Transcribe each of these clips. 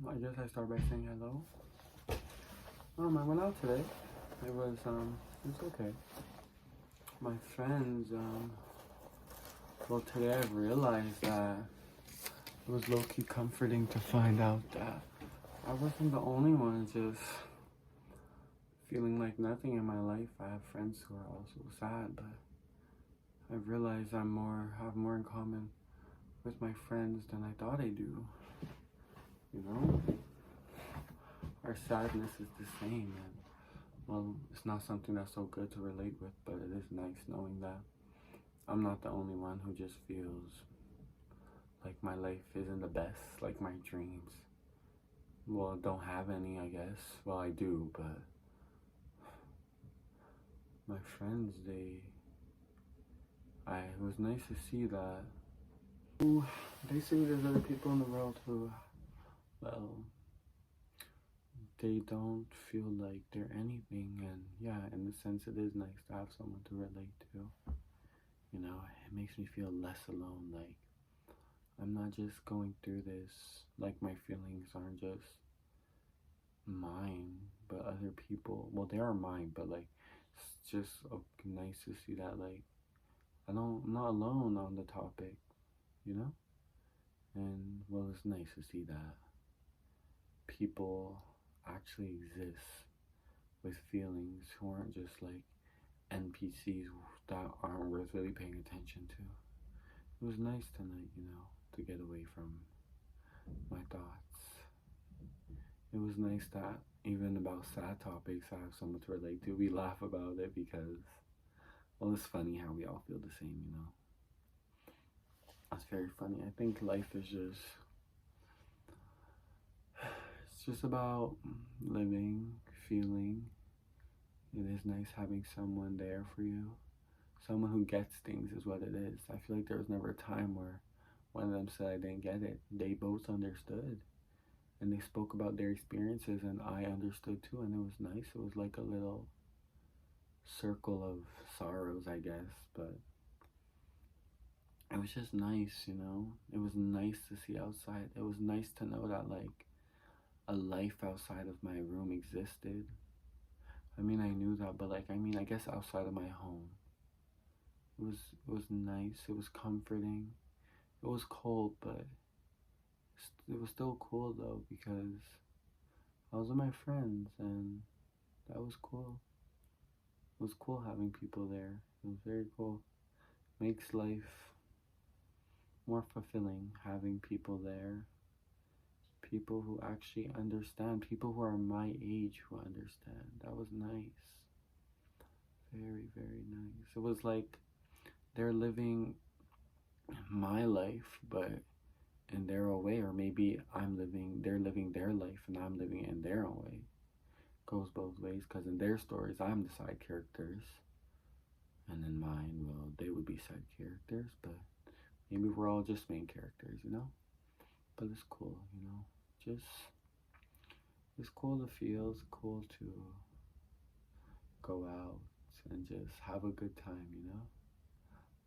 I guess I start by saying hello. I went out today. It's okay. My friends, well, today I've realized that it was low-key comforting to find out that I wasn't the only one just feeling like nothing in my life. I have friends who are also sad, but I've realized have more in common with my friends than I thought I do. You know? Our sadness is the same, and well, it's not something that's so good to relate with, but it is nice knowing that I'm not the only one who just feels like my life isn't the best, like my dreams. Well, don't have any, I guess. Well, I do, but my friends, it was nice to see that. Ooh, they say there's other people in the world who, well, they don't feel like they're anything, and yeah, in a sense, it is nice to have someone to relate to. You know, it makes me feel less alone, like I'm not just going through this, like my feelings aren't just mine, but other people, well, they are mine, but like, it's just nice to see that, like, I'm not alone on the topic, you know? And, well, it's nice to see that people actually exist with feelings who aren't just like NPCs that aren't worth really paying attention to. It was nice tonight, to get away from my thoughts. It was nice that even about sad topics, I have someone to relate to. We laugh about it because, well, it's funny how we all feel the same. It's very funny. I think life is it's just about living, feeling. It is nice having someone there for you. Someone who gets things is what it is. I feel like there was never a time where one of them said I didn't get it. They both understood. And they spoke about their experiences, and I understood too, and it was nice. It was like a little circle of sorrows, I guess, but it was just nice. It was nice to see outside. It was nice to know that, like, a life outside of my room existed. I mean, I knew that, but, like, I guess outside of my home. It was nice. It was comforting. It was cold, but it was still cool, though, because I was with my friends, and that was cool. It was cool having people there. It was very cool. Makes life more fulfilling having people there. People who actually understand. People who are my age who understand. That was nice. Very, very nice. It was like they're living my life, but in their own way, or maybe they're living their life and I'm living it in their own way. Goes both ways, because in their stories, I'm the side characters, and in mine, well, they would be side characters, but maybe we're all just main characters. But it's cool. Just, it's cool to feel, it's cool to go out and just have a good time.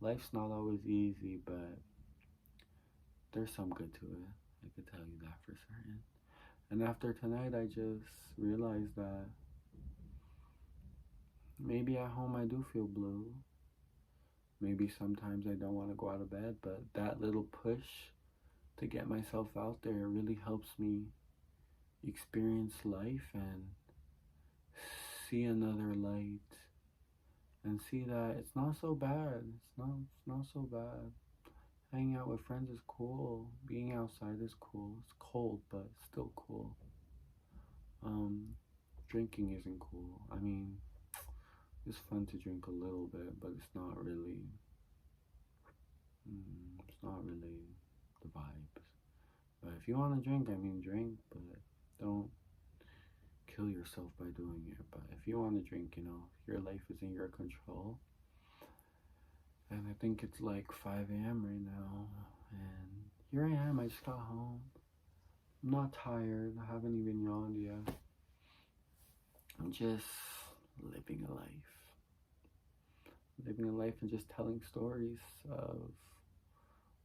Life's not always easy, but there's some good to it. I could tell you that for certain. And after tonight, I just realized that maybe at home I do feel blue. Maybe sometimes I don't want to go out of bed, but that little push to get myself out there really helps me experience life and see another light and see that it's not so bad. It's not so bad. Hanging out with friends is cool. Being outside is cool. It's cold, but it's still cool. Drinking isn't cool. It's fun to drink a little bit, but it's not really the vibes. But if you want to drink, drink, but don't kill yourself by doing it. But if you want to drink, your life is in your control. And I think it's like 5 a.m. right now, and here I am. I just got home. I'm not tired. I haven't even yawned yet. I'm just living a life. And just telling stories of,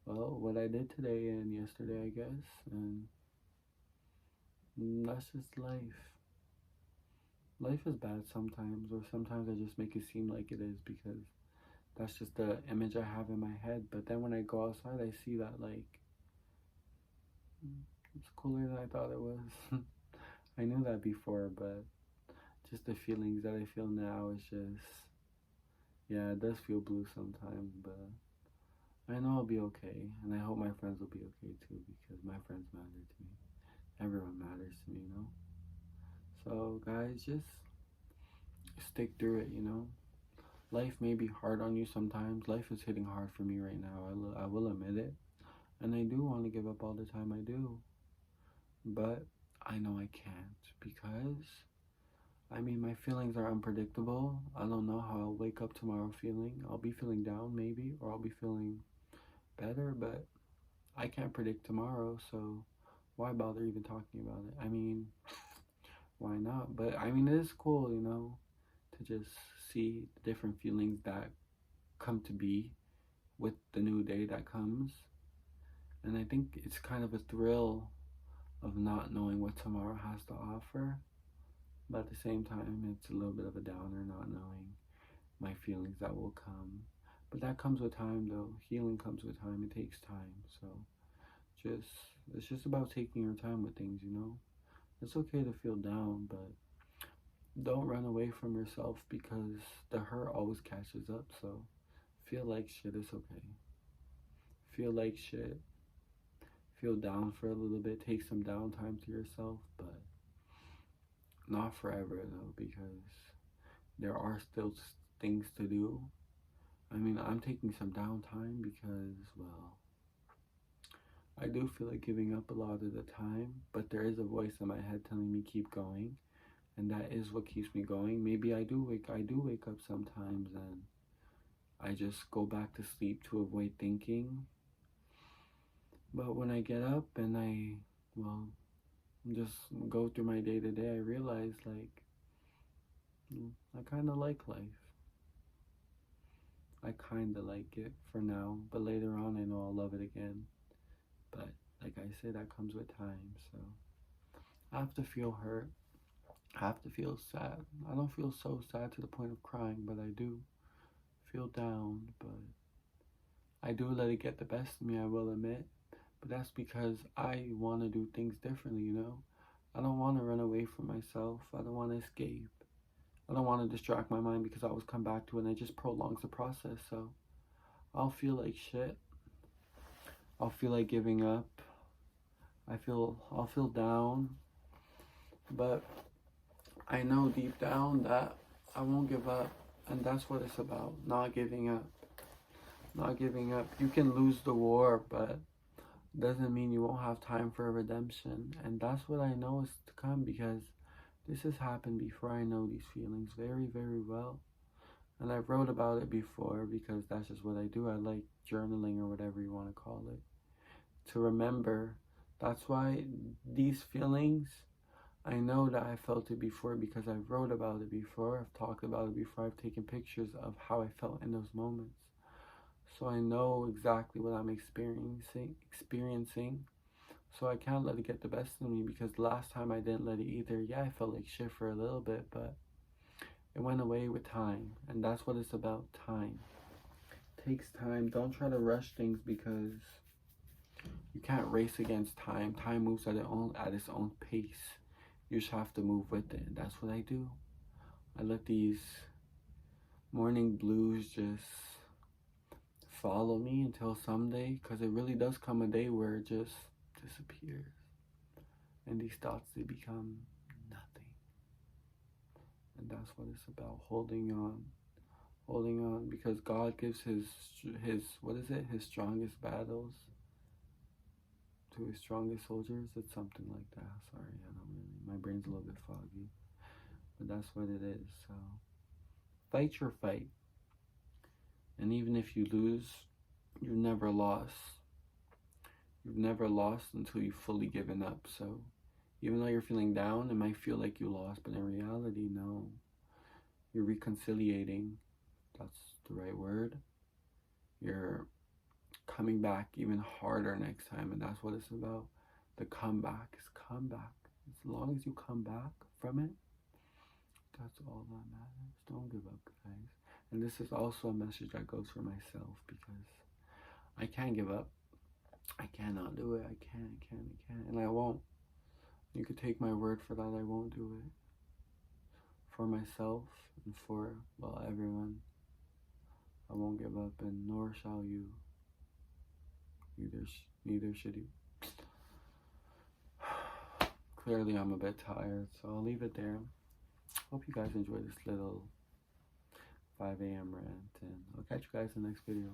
well, what I did today and yesterday, I guess. And That's just life. Life is bad sometimes, or sometimes I just make it seem like it is because that's just the image I have in my head. But then when I go outside, I see that, like, it's cooler than I thought it was. I knew that before, but just the feelings that I feel now is just, yeah, it does feel blue sometimes, but I know I'll be okay, and I hope my friends will be okay too, because my friends matter to me. Everyone matters to me. So, guys, just stick through it. Life may be hard on you sometimes. Life is hitting hard for me right now. I will admit it. And I do want to give up all the time. I do. But I know I can't because, I mean, my feelings are unpredictable. I don't know how I'll wake up tomorrow feeling. I'll be feeling down maybe, or I'll be feeling better, but I can't predict tomorrow. So why bother even talking about it? I mean, why not? But I mean, it is cool, to just see the different feelings that come to be with the new day that comes. And I think it's kind of a thrill of not knowing what tomorrow has to offer. But at the same time, it's a little bit of a downer not knowing my feelings that will come. But that comes with time, though. Healing comes with time. It takes time. So just, it's just about taking your time with things. It's okay to feel down, but don't run away from yourself because the hurt always catches up. So feel like shit is okay. Feel like shit. Feel down for a little bit. Take some downtime to yourself, but not forever though, because there are still things to do. I mean, I'm taking some downtime because, well, I do feel like giving up a lot of the time, but there is a voice in my head telling me keep going, and that is what keeps me going. Maybe I do wake up sometimes and I just go back to sleep to avoid thinking. But when I get up and well, just go through my day to day, I realize, like, I kind of like life. I kind of like it for now, but later on I know I'll love it again. But like I said, that comes with time. So I have to feel hurt. I have to feel sad. I don't feel so sad to the point of crying, but I do feel down. But I do let it get the best of me, I will admit. But that's because I want to do things differently. I don't want to run away from myself. I don't want to escape. I don't want to distract my mind because I always come back to it and it just prolongs the process. So I'll feel like shit. I'll feel like giving up. I'll feel down. But I know deep down that I won't give up. And that's what it's about. Not giving up. Not giving up. You can lose the war, but doesn't mean you won't have time for a redemption. And that's what I know is to come because this has happened before. I know these feelings very, very well. And I've wrote about it before because that's just what I do. I like journaling or whatever you want to call it. To remember. That's why these feelings, I know that I felt it before because I've wrote about it before. I've talked about it before. I've taken pictures of how I felt in those moments. So I know exactly what I'm experiencing. So I can't let it get the best of me because last time I didn't let it either. Yeah, I felt like shit for a little bit, but it went away with time. And that's what it's about, time. It takes time. Don't try to rush things because you can't race against time. Time moves at its own pace. You just have to move with it. And that's what I do. I let these morning blues just follow me until someday, because it really does come a day where it just disappears. And these thoughts, they become nothing. And that's what it's about, holding on, because God gives his what is it, his strongest battles to his strongest soldiers. It's something like that. Sorry, I don't really, my brain's a little bit foggy, but that's what it is. So fight your fight, and even if you lose, you've never lost. You've never lost until you've fully given up. So even though you're feeling down, it might feel like you lost, but in reality, no. You're reconciliating. That's the right word. You're coming back even harder next time, and that's what it's about. The comeback is comeback. As long as you come back from it, that's all that matters. Don't give up, guys. And this is also a message that goes for myself because I can't give up. I cannot do it. I can't. And I won't. You could take my word for that. I won't do it. For myself and for, well, everyone. I won't give up, and nor shall you. Neither should you. Clearly, I'm a bit tired, so I'll leave it there. Hope you guys enjoy this little 5 a.m. rant, and I'll catch you guys in the next video.